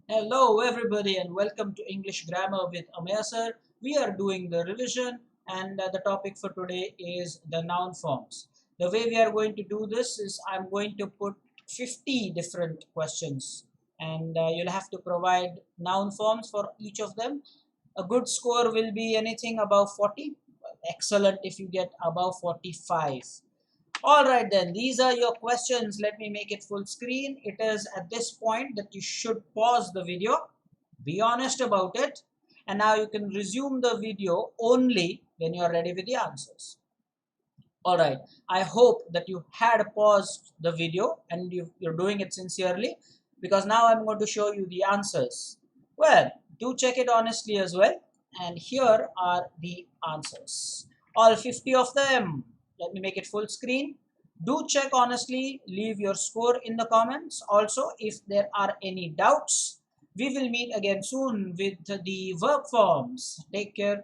Hello everybody and welcome to English Grammar with Ameya sir. We are doing the revision and the topic for today is the noun forms. The way we are going to do this is I'm going to put 50 different questions and you'll have to provide noun forms for each of them. A good score will be anything above 40. Excellent if you get above 45. All right then, these are your questions. Let me make it full screen. It is at this point that you should pause the video, be honest about it, and now you can resume the video only when you are ready with the answers. All right, I hope that you had paused the video and you're doing it sincerely, because now I'm going to show you the answers. Well, do check it honestly as well, and here are the answers, all 50 of them. Let me make it full screen. Do check honestly, leave your score in the comments. Also, if there are any doubts, we will meet again soon with the verb forms. Take care.